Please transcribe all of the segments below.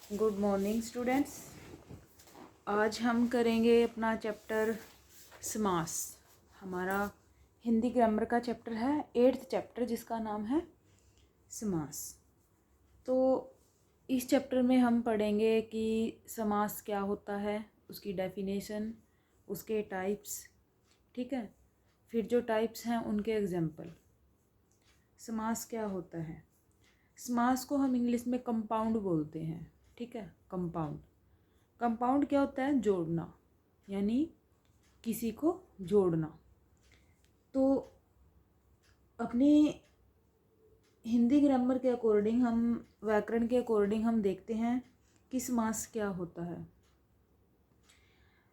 Good morning students. आज हम करेंगे अपना चैप्टर समास। हमारा हिंदी ग्रामर का चैप्टर है 8th चैप्टर, जिसका नाम है समास। तो इस चैप्टर में हम पढ़ेंगे कि समास क्या होता है, उसकी डेफिनेशन, उसके टाइप्स, ठीक है। फिर जो टाइप्स हैं उनके एग्जाम्पल। समास क्या होता है? समास को हम इंग्लिश में कंपाउंड बोलते हैं, ठीक है। कंपाउंड कंपाउंड क्या होता है? जोड़ना, यानी किसी को जोड़ना। तो अपनी हिंदी ग्रामर के अकॉर्डिंग, हम व्याकरण के अकॉर्डिंग हम देखते हैं कि समास क्या होता है।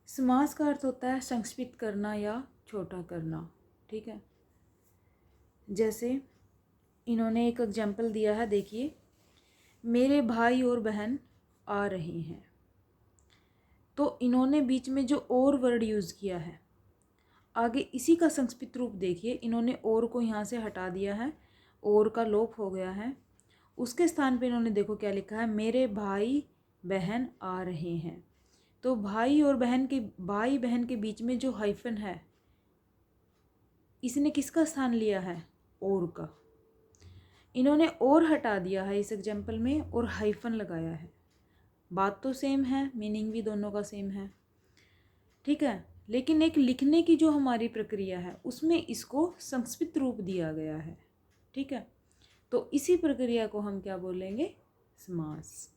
समास का अर्थ होता है संक्षिप्त करना या छोटा करना, ठीक है। जैसे इन्होंने एक एग्जाम्पल दिया है, देखिए, मेरे भाई और बहन आ रहे हैं। तो इन्होंने बीच में जो और वर्ड यूज़ किया है, आगे इसी का संक्षिप्त रूप देखिए। इन्होंने और को यहाँ से हटा दिया है, और का लोप हो गया है। उसके स्थान पे इन्होंने देखो क्या लिखा है, मेरे भाई बहन आ रहे हैं। तो भाई बहन के बीच में जो हाइफन है, इसने किसका स्थान लिया है? और का। इन्होंने और हटा दिया है इस एग्जाम्पल में, और हाइफन लगाया है। बात तो सेम है, मीनिंग भी दोनों का सेम है, ठीक है। लेकिन एक लिखने की जो हमारी प्रक्रिया है, उसमें इसको संक्षिप्त रूप दिया गया है, ठीक है। तो इसी प्रक्रिया को हम क्या बोलेंगे? समास।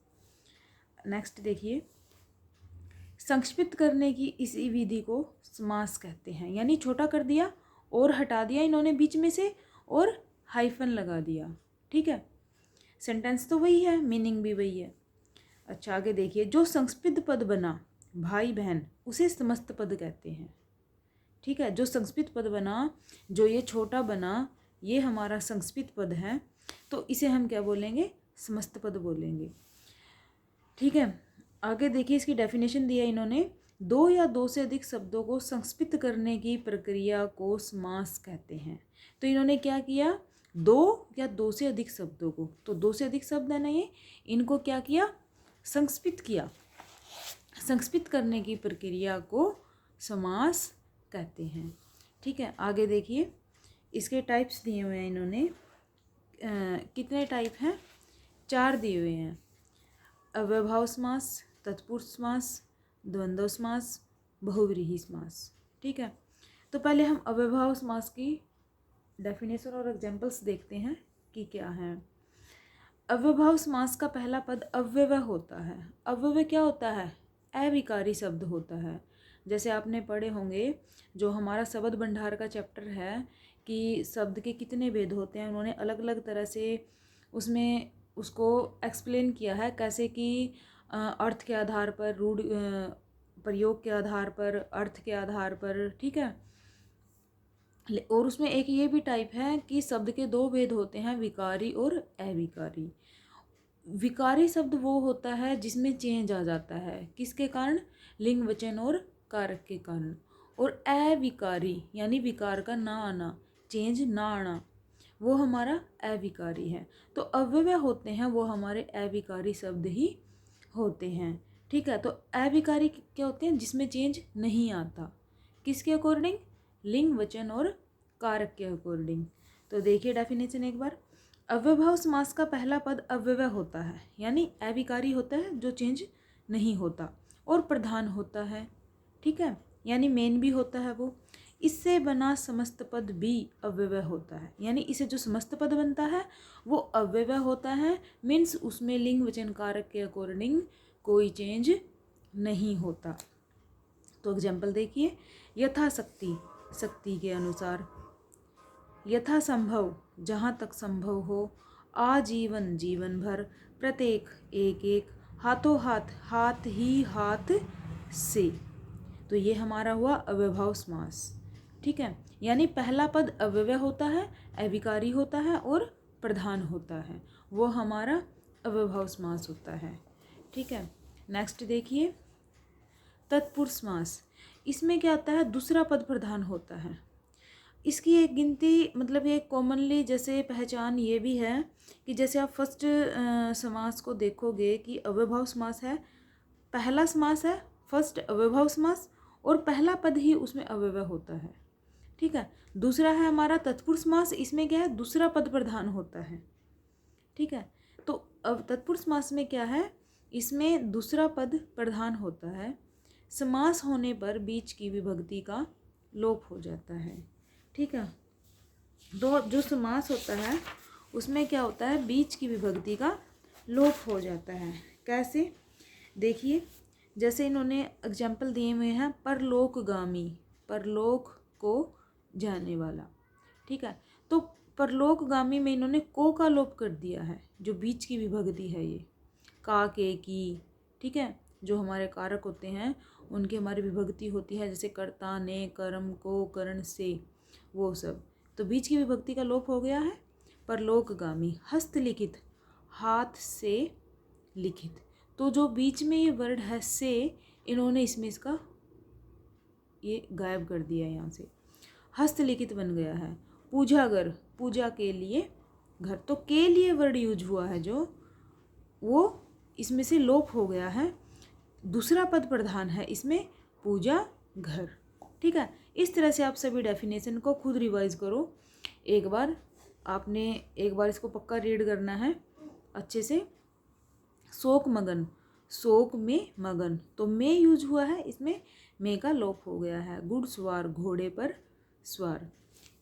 नेक्स्ट देखिए, संक्षिप्त करने की इसी विधि को समास कहते हैं। यानी छोटा कर दिया और हटा दिया इन्होंने बीच में से, और हाइफन लगा दिया, ठीक है। सेंटेंस तो वही है, मीनिंग भी वही है। अच्छा, आगे देखिए, जो संक्षिप्त पद बना भाई बहन, उसे समस्त पद कहते हैं, ठीक है। जो संक्षिप्त पद बना, जो ये छोटा बना, ये हमारा संक्षिप्त पद है, तो इसे हम क्या बोलेंगे? समस्त पद बोलेंगे, ठीक है। आगे देखिए, इसकी डेफिनेशन दिया इन्होंने, दो या दो से अधिक शब्दों को संक्षिप्त करने की प्रक्रिया को समास कहते हैं। तो इन्होंने क्या किया? दो या दो से अधिक शब्दों को, तो दो से अधिक शब्द है ना ये, इनको क्या किया? संक्षिप्त किया। संक्षिप्त करने की प्रक्रिया को समास कहते हैं, ठीक है। आगे देखिए, इसके टाइप्स दिए हुए हैं इन्होंने। कितने टाइप हैं? 4 दिए हुए हैं। अव्ययभाव समास, तत्पुरुष समास, द्वंद्व समास, बहुव्रीहि समास, ठीक है। तो पहले हम अव्ययभाव समास की डेफिनेशन और एग्जाम्पल्स देखते हैं कि क्या है। अव्ययभाव समास का पहला पद अव्यय होता है। अव्यय क्या होता है? अविकारी शब्द होता है। जैसे आपने पढ़े होंगे, जो हमारा शब्द भंडार का चैप्टर है, कि शब्द के कितने भेद होते हैं, उन्होंने अलग अलग तरह से उसमें उसको एक्सप्लेन किया है, कैसे कि अर्थ के आधार पर, रूढ़ प्रयोग के आधार पर, अर्थ के आधार पर, ठीक है। और उसमें एक ये भी टाइप है कि शब्द के 2 भेद होते हैं, विकारी और अविकारी। विकारी शब्द वो होता है जिसमें चेंज आ जाता है, किसके कारण? लिंग वचन और कारक के कारण। और अविकारी यानी विकार का ना आना, चेंज ना आना, वो हमारा अविकारी है। तो अव्यय होते हैं वो हमारे अविकारी शब्द ही होते हैं, ठीक है। तो अविकारी क्या होते हैं? जिसमें चेंज नहीं आता, किसके अकॉर्डिंग? लिंग वचन और कारक के अकॉर्डिंग। तो देखिए डेफिनेशन एक बार। अव्ययभाव समास का पहला पद अव्यय होता है, यानी अविकारी होता है, जो चेंज नहीं होता, और प्रधान होता है, ठीक है, यानी मेन भी होता है वो। इससे बना समस्त पद भी अव्यय होता है, यानी इसे जो समस्त पद बनता है वो अव्यय होता है। मीन्स उसमें लिंग वचन कारक के अकॉर्डिंग कोई चेंज नहीं होता। तो एग्जाम्पल देखिए, यथाशक्ति, शक्ति के अनुसार, यथासंभव, जहाँ तक संभव हो, आजीवन, जीवन भर, प्रत्येक, एक एक, हाथों हाथ, हाथ ही हाथ से। तो ये हमारा हुआ अव्ययभाव समास, ठीक है। यानी पहला पद अव्यय होता है, अविकारी होता है और प्रधान होता है, वो हमारा अव्ययभाव समास होता है, ठीक है। नेक्स्ट देखिए, तत्पुरुष समास। इसमें क्या होता है? दूसरा पद प्रधान होता है। इसकी एक गिनती मतलब ये कॉमनली जैसे पहचान ये भी है कि जैसे आप फर्स्ट समास को देखोगे कि अव्ययभाव समास है, पहला समास है फर्स्ट अव्ययभाव समास, और पहला पद ही उसमें अव्यय होता है। ठीक है। दूसरा है हमारा तत्पुरुष समास, इसमें क्या है, दूसरा पद प्रधान होता है। ठीक है। तो अब तत्पुरुष समास में क्या है, इसमें दूसरा पद प्रधान होता है। समास होने पर बीच की विभक्ति का लोप हो जाता है। ठीक है। तो जो समास होता है उसमें क्या होता है, बीच की विभक्ति का लोप हो जाता है। कैसे, देखिए जैसे इन्होंने एग्जाम्पल दिए हुए हैं, परलोकगामी, परलोक को जाने वाला। ठीक है। तो परलोकगामी में इन्होंने को का लोप कर दिया है, जो बीच की विभक्ति है ये का के की। ठीक है। जो हमारे कारक होते हैं उनकी हमारी विभक्ति होती है, जैसे कर्ता ने, कर्म को, करण से, वो सब। तो बीच की विभक्ति का लोप हो गया है। परलोकगामी, हस्तलिखित, हाथ से लिखित। तो जो बीच में ये वर्ड है से, इन्होंने इसमें इसका ये गायब कर दिया है, यहाँ से हस्तलिखित बन गया है। पूजागर, पूजा के लिए घर, तो के लिए वर्ड यूज हुआ है जो, वो इसमें से लोप हो गया है। दूसरा पद प्रधान है इसमें, पूजा घर। ठीक है। इस तरह से आप सभी डेफिनेशन को खुद रिवाइज करो एक बार, आपने एक बार इसको पक्का रीड करना है अच्छे से। शोक मगन, शोक में मगन, तो में यूज हुआ है, इसमें में का लोप हो गया है। घुड़सवार, घोड़े पर स्वार।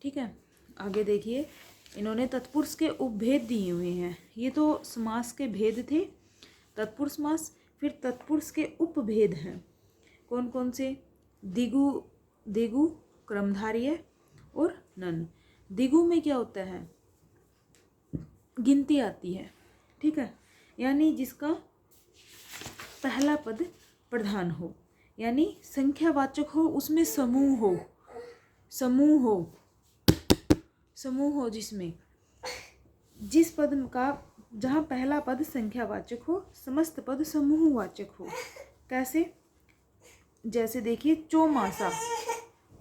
ठीक है। आगे देखिए, इन्होंने तत्पुरुष के उपभेद दिए हुए हैं। ये तो समास के भेद थे, तत्पुरुष समास। फिर तत्पुरुष के उपभेद हैं, कौन कौन से, दिगु, दिगु क्रमधार्य और नन। दिगु में क्या होता है, गिनती आती है। ठीक है। यानी जिसका पहला पद प्रधान हो, यानी संख्यावाचक हो, उसमें समूह हो, समूह हो, समूह हो, जिसमें जिस पद का, जहाँ पहला पद संख्यावाचक हो, समस्त पद समूहवाचक हो। कैसे, जैसे देखिए चौमासा,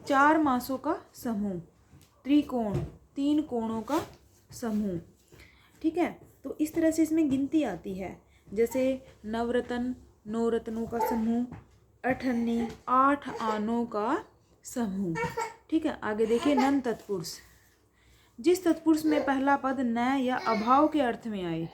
4 मासों का समूह, त्रिकोण, 3 कोणों का समूह। ठीक है। तो इस तरह से इसमें गिनती आती है, जैसे नवरत्न, 9 रत्नों का समूह, अठन्नी, 8 आनों का समूह। ठीक है। आगे देखिए नन तत्पुरुष, जिस तत्पुरुष में पहला पद न या अभाव के अर्थ में आए,